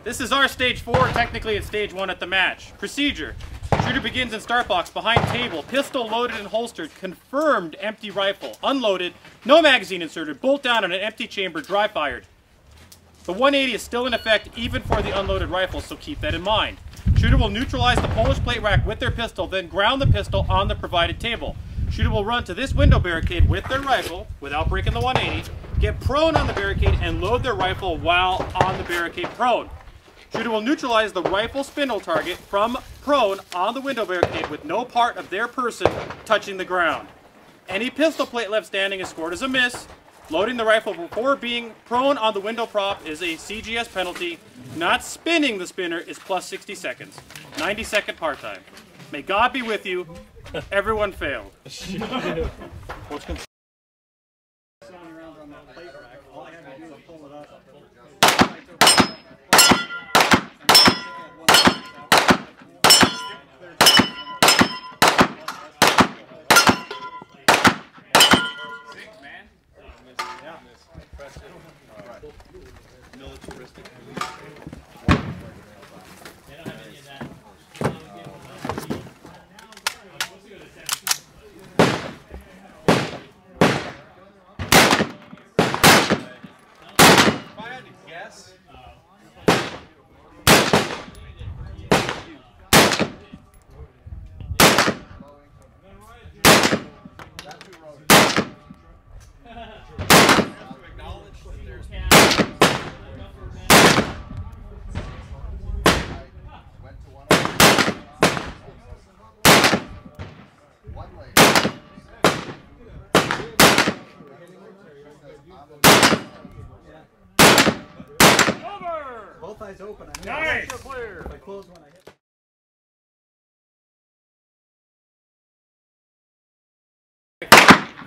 This is our stage 4, technically it's stage 1 at the match. Procedure. Shooter begins in start box, behind table, pistol loaded and holstered, confirmed empty rifle, unloaded, no magazine inserted, bolt down in an empty chamber, dry fired. The 180 is still in effect even for the unloaded rifle, so keep that in mind. Shooter will neutralize the Polish plate rack with their pistol, then ground the pistol on the provided table. Shooter will run to this window barricade with their rifle, without breaking the 180, get prone on the barricade, and load their rifle while on the barricade prone. Shooter will neutralize the rifle spindle target from prone on the window barricade with no part of their person touching the ground. Any pistol plate left standing is scored as a miss. Loading the rifle before being prone on the window prop is a CGS penalty. Not spinning the spinner is plus 60 seconds. 90-second part time. May God be with you. Everyone failed. Militaristic. If I had to guess, both eyes open. Nice! Clear. If I close one, I hit.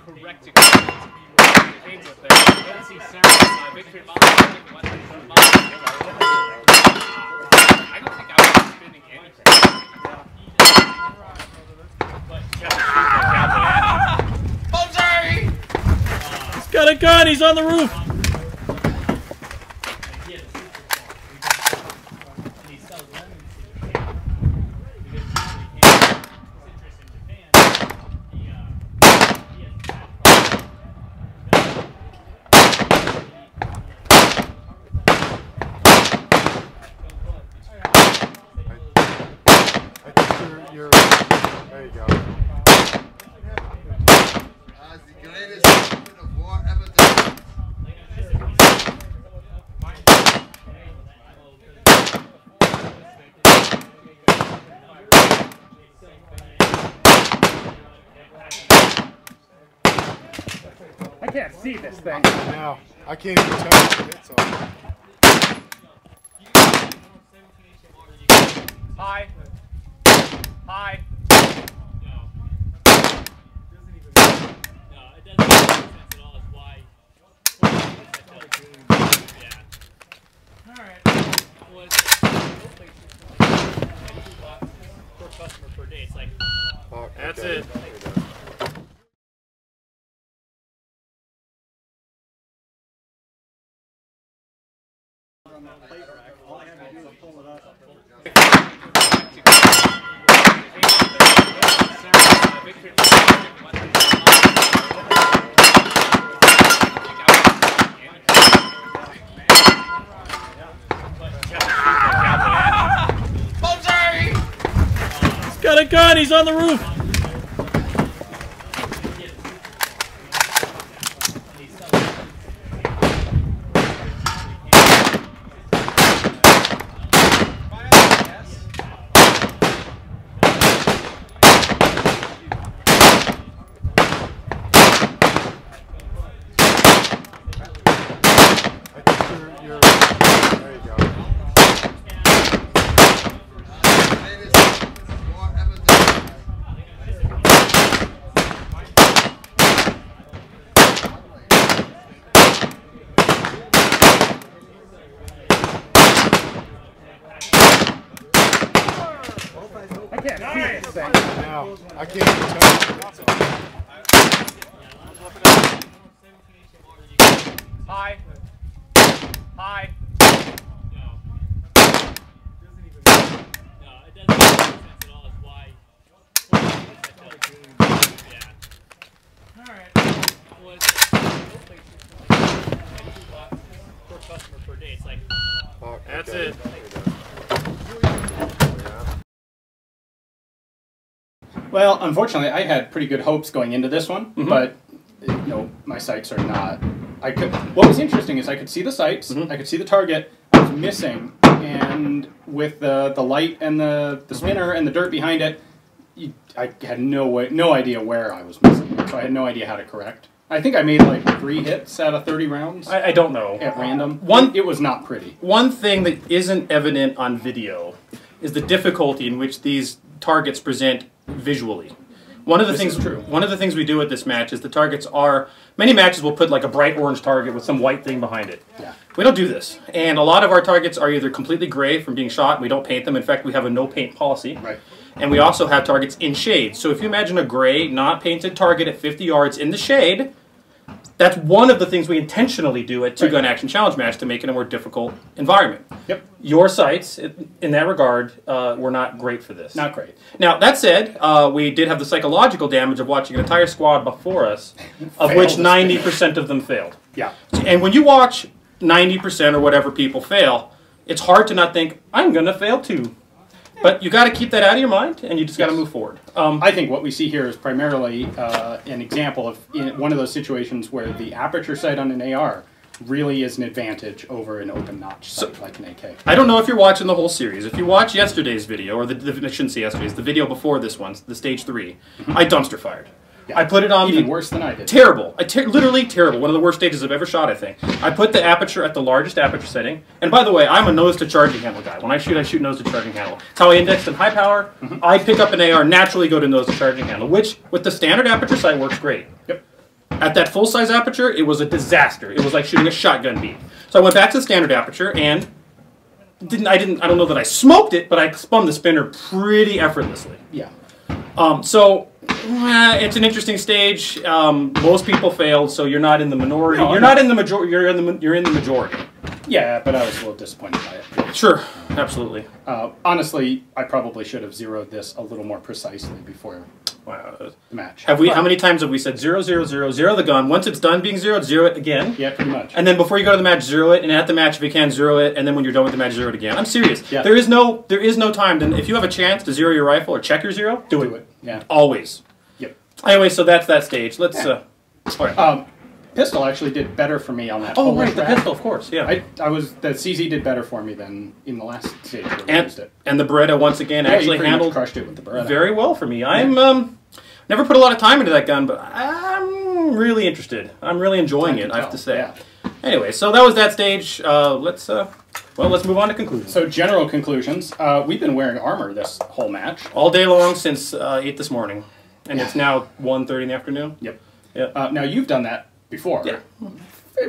Correct to be with there. Let's see Sarah victory I don't think I was spinning anything. I'm sorry! He's got a gun, he's on the roof! There you go. As the greatest weapon of war ever done. I can't see this thing. Now, I can't even tell if it hits on. Hi. Hi. No, it doesn't make sense at all. Is why. Yeah. All right. Well, it's per customer per day. It's like. Oh, That's okay. it. On that plate rack, all I have to do is pull it up. I'm sorry! He's got a gun, he's on the roof! There you go. Greatest weapon of war ever done. I can't see this thing. Now, I can't even tell if it hits on. Hi. Hi. Alright. Well, it's per customer per day. It's like, Fuck, That's okay. it. Well, unfortunately, I had pretty good hopes going into this one, but you know, my sights are not. What was interesting is I could see the sights, I could see the target. I was missing, and with the light and the spinner and the dirt behind it, I had no idea where I was missing, so I had no idea how to correct. I think I made like 3 hits out of 30 rounds. I don't know. At random. It was not pretty. One thing that isn't evident on video is the difficulty in which these targets present visually. One of the things we do at this match is the targets are, many matches will put like a bright orange target with some white thing behind it. Yeah. We don't do this. And a lot of our targets are either completely gray from being shot, and we don't paint them. In fact, we have a no paint policy. Right. And we also have targets in shade. So if you imagine a gray, not painted target at 50 yards in the shade, that's one of the things we intentionally do at two-gun action challenge match to make it a more difficult environment. Yep. Your sights, in that regard, were not great for this. Not great. Now, that said, we did have the psychological damage of watching an entire squad before us, of which 90% of them failed. Yeah. And when you watch 90% or whatever people fail, it's hard to not think, I'm going to fail too. But you got to keep that out of your mind, and you just got to move forward. I think what we see here is primarily an example of one of those situations where the aperture sight on an AR really is an advantage over an open notch sight like an AK. I don't know if you're watching the whole series. If you watch yesterday's video, or I shouldn't say yesterday's, the video before this one, the stage 3, I dumpster fired. Yeah. I put it on even worse than I did. Terrible. Literally terrible. One of the worst stages I've ever shot, I think. I put the aperture at the largest aperture setting. And by the way, I'm a nose to charging handle guy. When I shoot nose to charging handle. It's how I indexed in high power. I pick up an AR, naturally go to nose to charging handle, which with the standard aperture sight works great. Yep. At that full size aperture, it was a disaster. It was like shooting a shotgun beam. So I went back to the standard aperture and I don't know that I smoked it, but I spun the spinner pretty effortlessly. Yeah. It's an interesting stage. Most people failed, so you're not in the minority. No, you're not in the majority. You're in the majority. Yeah, but I was a little disappointed by it. Sure, absolutely. Honestly, I probably should have zeroed this a little more precisely before the match. How many times have we said 0, 0, 0, zero the gun? Once it's done being zeroed, zero it again. Yeah, pretty much. And then before you go to the match, zero it, and at the match, if you can, zero it, and then when you're done with the match, zero it again. I'm serious. Yeah. There is no time. Then if you have a chance to zero your rifle or check your zero, do it. Yeah. Always. Yep. Anyway, so that's that stage. Let's. Yeah. All right. Pistol actually did better for me on that. Oh, right, the pistol, of course, yeah. The CZ did better for me than in the last stage where we used it. And the Beretta, once again, actually you handled crushed it with the Beretta. very well for me. I'm never put a lot of time into that gun, but I'm really interested. I'm really enjoying it, I have to say. Yeah. Anyway, so that was that stage. Let's move on to conclusions. So general conclusions. We've been wearing armor this whole match. All day long since 8 this morning. And it's now 1:30 in the afternoon. Yep. Yeah. Now you've done that before. Yeah.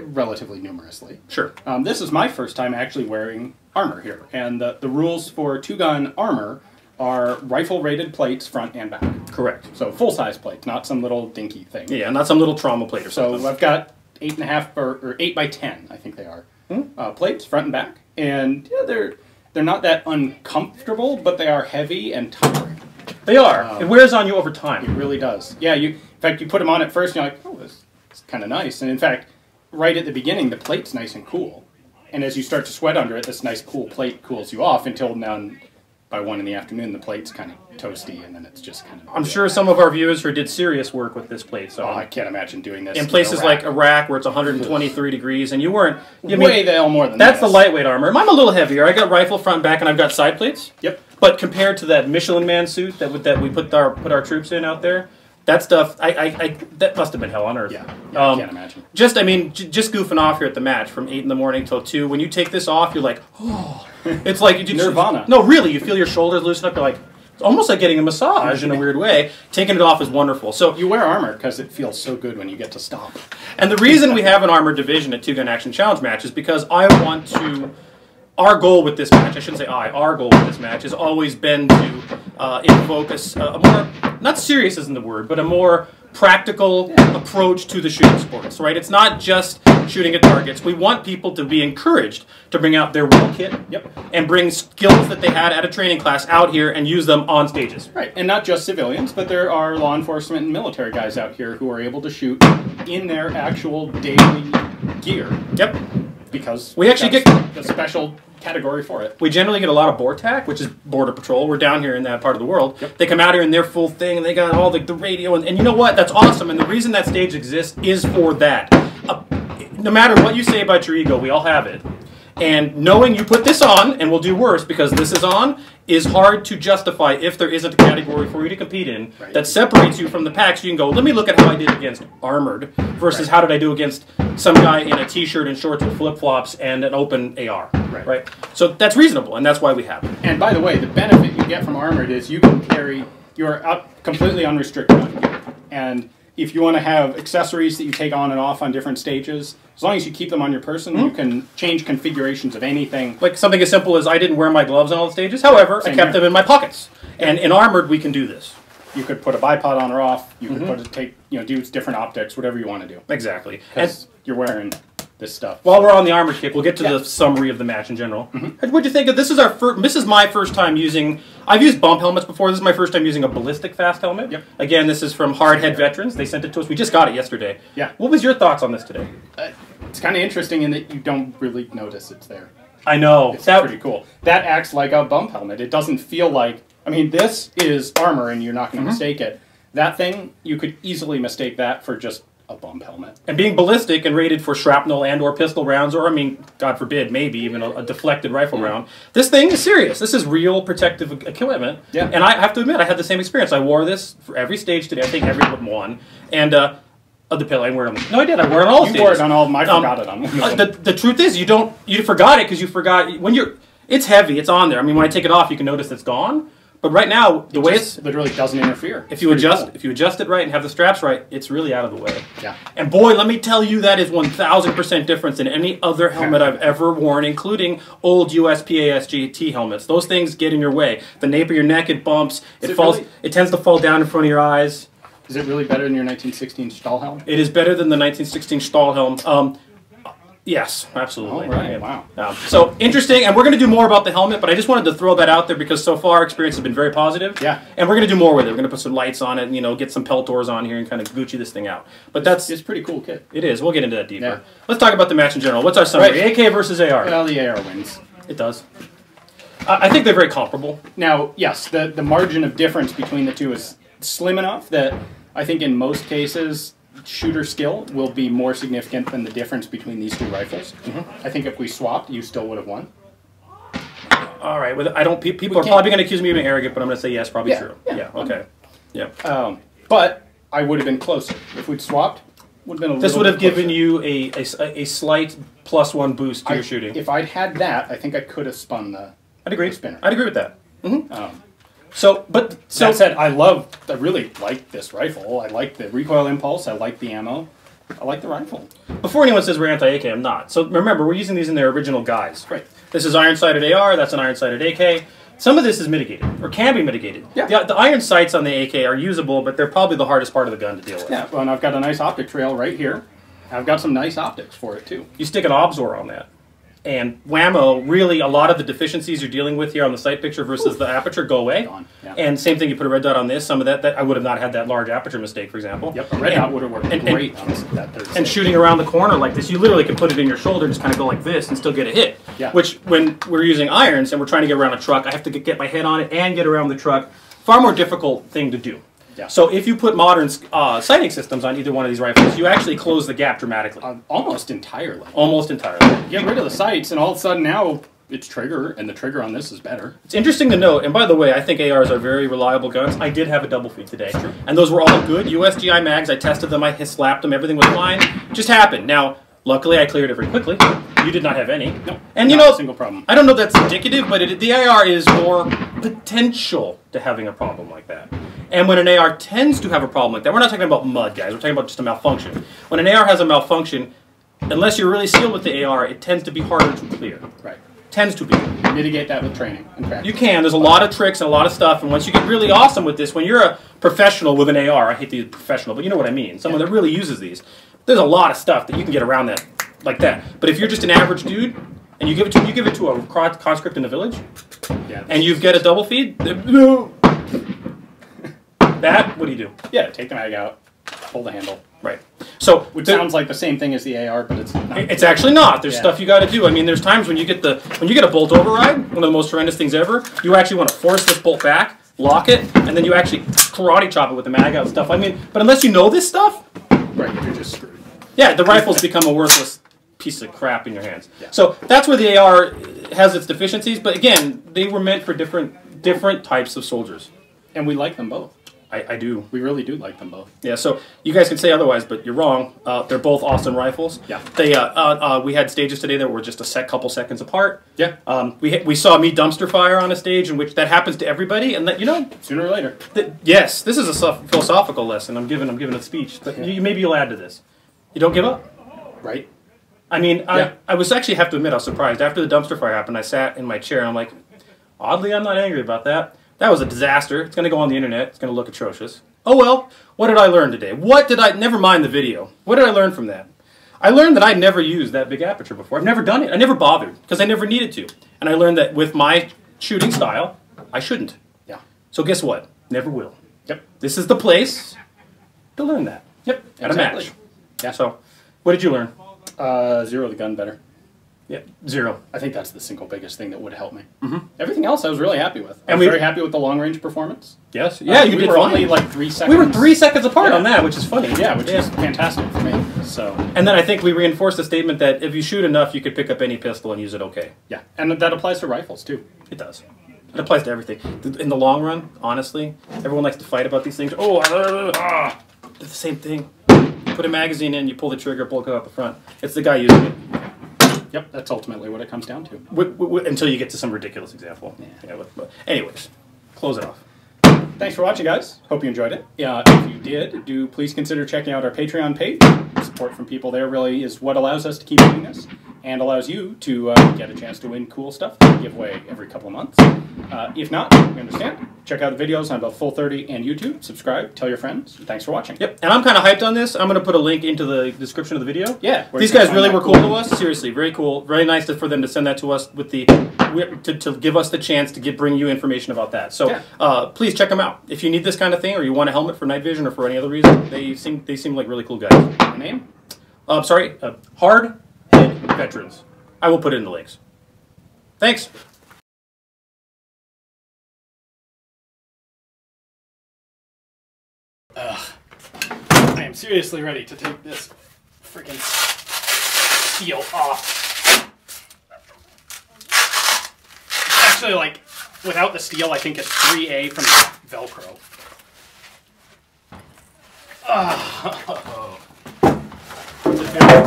Relatively numerously. Sure. This is my first time actually wearing armor here. And the rules for two-gun armor are rifle-rated plates front and back. Correct. So full-size plates, not some little dinky thing. Yeah, not some little trauma plate or something. So I've got 8.5 or 8 by 10, I think they are, plates front and back. And yeah, they're not that uncomfortable, but they are heavy and tiring. They are. It wears on you over time. It really does. Yeah, in fact, you put them on at first and you're like, oh, this is kind of nice. And in fact, right at the beginning, the plate's nice and cool. And as you start to sweat under it, this nice cool plate cools you off until now by 1 in the afternoon, the plate's kind of toasty, and then it's just kind of... I'm sure some of our viewers who did serious work with this plate. So I can't imagine doing this in places like Iraq where it's 123 degrees, and you weren't... Way the hell more than that's the lightweight armor. I'm a little heavier. I got rifle front and back, and I've got side plates. Yep. But compared to that Michelin Man suit that we put our troops in out there, that stuff, that must have been hell on earth. Yeah, I can't imagine. Just goofing off here at the match from 8 in the morning till 2. When you take this off, you're like, oh. It's like... Nirvana. No, really. You feel your shoulders loosen up. You're like... It's almost like getting a massage in a weird way. Taking it off is wonderful. So you wear armor because it feels so good when you get to stop. And the reason we have an armored division at two-gun action challenge match is because I want to... Our goal with this match, I shouldn't say our goal with this match has always been to in focus a more not serious isn't the word, but a more practical approach to the shooting sports, right? It's not just shooting at targets. We want people to be encouraged to bring out their real kit and bring skills that they had at a training class out here and use them on stages. Right, and not just civilians, but there are law enforcement and military guys out here who are able to shoot in their actual daily gear. Yep. Because we actually get the special category for it. We generally get a lot of BORTAC, which is Border Patrol. We're down here in that part of the world. They come out here in their full thing, and they got all the radio, and you know what? That's awesome, and the reason that stage exists is for that. No matter what you say about your ego, we all have it. And knowing you put this on, and will do worse because this is on, is hard to justify if there isn't a category for you to compete in that separates you from the pack, so you can go, let me look at how I did against armored versus how did I do against some guy in a t-shirt and shorts with flip-flops and an open AR. Right. So that's reasonable, and that's why we have it. And by the way, the benefit you get from armored is you can carry, you're up completely unrestricted on gear. And if you want to have accessories that you take on and off on different stages, as long as you keep them on your person, you can change configurations of anything. Like something as simple as I didn't wear my gloves on all the stages, however, I kept them in my pockets. And in armored, we can do this. You could put a bipod on or off. You could put a, do different optics, whatever you want to do. Exactly. Because you're wearing this stuff. While we're on the armored kick, we'll get to the summary of the match in general. What'd you think of this? Is our first. This is my first time using. I've used bump helmets before. This is my first time using a ballistic fast helmet. Again, this is from Hardhead Veterans. They sent it to us. We just got it yesterday. What was your thoughts on this today? It's kind of interesting in that you don't really notice it's there. I know. It's pretty cool. That acts like a bump helmet. It doesn't feel like. I mean, this is armor, and you're not going to mistake it. That thing, you could easily mistake that for just a bump helmet. And being ballistic and rated for shrapnel and or pistol rounds, or I mean, God forbid, maybe even a deflected rifle round, this thing is serious. This is real protective equipment. And I have to admit, I had the same experience. I wore this for every stage today. I think every one. And the pill I wear on. No, I did. I wore it on all stages. You wore it on all of them. I forgot it on one. The truth is, you forgot it because you forgot when you're. It's heavy. It's on there. I mean, when I take it off, you can notice it's gone. But right now, the way it's literally doesn't interfere. If you adjust it right and have the straps right, it's really out of the way. Yeah. And boy, let me tell you, that is 1,000% different than any other helmet I've ever worn, including old USPAS GT helmets. Those things get in your way. The nape of your neck, it bumps. It falls. Really? It tends to fall down in front of your eyes. Is it really better than your 1916 Stahlhelm? It is better than the 1916 Stahlhelm. Yes, absolutely. Oh, right. Wow. So interesting, and we're going to do more about the helmet, but I just wanted to throw that out there because so far our experience has been very positive. Yeah. And we're going to do more with it. We're going to put some lights on it and, get some Peltors on here and kind of Gucci this thing out. But it's a pretty cool kit. It is. We'll get into that deeper. Yeah. Let's talk about the match in general. What's our summary? AK versus AR. Well, the AR wins. It does. I think they're very comparable. Now, yes, the margin of difference between the two is slim enough that I think in most cases shooter skill will be more significant than the difference between these two rifles. I think if we swapped, you still would have won. All right. Well, people are probably going to accuse me of being arrogant, but I'm going to say yes, probably true. Yeah. Okay. Yeah. But I would have been closer if we'd swapped. Would have been a this would have given you a slight +1 boost to your shooting. If I'd had that, I think I could have spun the. I'd agree. Spinner. I'd agree with that. That said, I really like this rifle. I like the recoil impulse. I like the ammo. I like the rifle. Before anyone says we're anti-AK, I'm not. So remember, we're using these in their original guise. Right. This is iron-sighted AR. That's an iron-sighted AK. Some of this is mitigated, or can be mitigated. Yeah. The iron sights on the AK are usable, but they're probably the hardest part of the gun to deal with. Yeah, well, and I've got a nice optic trail right here. I've got some nice optics for it, too. You stick an Obzor on that. And whammo, really, a lot of the deficiencies you're dealing with here on the sight picture versus the aperture go away. Yeah. And same thing, you put a red dot on this. Some of that I would have not had that large aperture mistake, for example. Yep, a red dot would have worked great on that third and shooting around the corner like this, you literally can put it in your shoulder and just kind of go like this and still get a hit. Yeah. Which, when we're using irons and we're trying to get around a truck, I have to get my head on it and get around the truck. Far more difficult thing to do. Yeah. So if you put modern sighting systems on either one of these rifles, you actually close the gap dramatically. Almost entirely. Almost entirely. Get rid of the sights, and all of a sudden now it's trigger, and the trigger on this is better. It's interesting to note, and by the way, I think ARs are very reliable guns. I did have a double feed today, and those were all good USGI mags. I tested them, I slapped them, everything was fine. It just happened. Now, luckily, I cleared it very quickly. You did not have any. No, and not a single problem. I don't know if that's indicative, but the AR is more potential to having a problem like that. And when an AR tends to have a problem like that, we're not talking about mud, guys. We're talking about just a malfunction. When an AR has a malfunction, unless you're really sealed with the AR, it tends to be harder to clear. Right. Tends to be. Mitigate that with training and practice. You can. There's a lot of tricks and a lot of stuff, and once you get really awesome with this, when you're a professional with an AR, I hate to use professional, but you know what I mean, someone that really uses these, there's a lot of stuff that you can get around that, like that. But if you're just an average dude, and you give it to a conscript in the village, and you get a double feed, that, what do you do? Yeah, take the mag out, pull the handle. Right. So which sounds like the same thing as the AR, but it's not. It's actually not. There's stuff you got to do. I mean, there's times when you get a bolt override, one of the most horrendous things ever. You actually want to force this bolt back, lock it, and then you actually karate chop it with the mag out and stuff. I mean, but unless you know this stuff, right, you're just screwed. Yeah, the rifles become a worthless piece of crap in your hands. Yeah. So that's where the AR has its deficiencies. But again, they were meant for different types of soldiers, and we like them both. I do. We really do like them both. Yeah, so you guys can say otherwise, but you're wrong. They're both awesome rifles. Yeah. They we had stages today that were just a couple seconds apart. Yeah. We saw me dumpster fire on a stage in which that happens to everybody, and that sooner or later. Yes, this is a philosophical lesson. I'm giving a speech, but maybe you'll add to this. You don't give up. Right. I mean, I was actually have to admit I was surprised after the dumpster fire happened. I sat in my chair and I'm like, oddly, I'm not angry about that. That was a disaster. It's going to go on the internet. It's going to look atrocious. Oh well, what did I learn today? Never mind the video. What did I learn from that? I learned that I'd never used that big aperture before. I've never done it. I never bothered because I never needed to. And I learned that with my shooting style, I shouldn't. Yeah. So guess what? Never will. Yep. This is the place to learn that. Yep. At a match. Yeah. So, what did you learn? Zero the gun better. Yeah, zero. I think that's the single biggest thing that would help me. Everything else I was really happy with. I was we very happy with the long range performance. Yes. Yeah, you we did were fine. only like 3 seconds. We were 3 seconds apart on that, which is funny. Yeah, which is fantastic for me. So. And then I think we reinforced the statement that if you shoot enough, you could pick up any pistol and use it okay. Yeah, and that applies to rifles too. It does. It applies to everything. In the long run, honestly, everyone likes to fight about these things. Oh, it's the same thing. You put a magazine in, you pull the trigger, pull it out the front. It's the guy using it. Yep, that's ultimately what it comes down to. Until you get to some ridiculous example. Yeah, but anyways, close it off. Thanks for watching, guys. Hope you enjoyed it. If you did, please consider checking out our Patreon page. Support from people there really is what allows us to keep doing this and allows you to get a chance to win cool stuff that we give away every couple of months. If not, we understand. Check out the videos on both Full 30 and YouTube. Subscribe, tell your friends. Thanks for watching. Yep, and I'm kind of hyped on this. I'm going to put a link into the description of the video. Yeah. These guys really were cool to us. Seriously, very cool. Very nice for them to send that to us with to give us the chance to bring you information about that. So please check them out. If you need this kind of thing or you want a helmet for night vision or for any other reason, they seem like really cool guys. The name? Hard Head Veterans. I will put it in the links. Thanks. I am seriously ready to take this freaking steel off. Actually, like, without the steel, I think it's 3A from Velcro.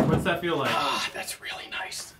What's that feel like? That's really nice.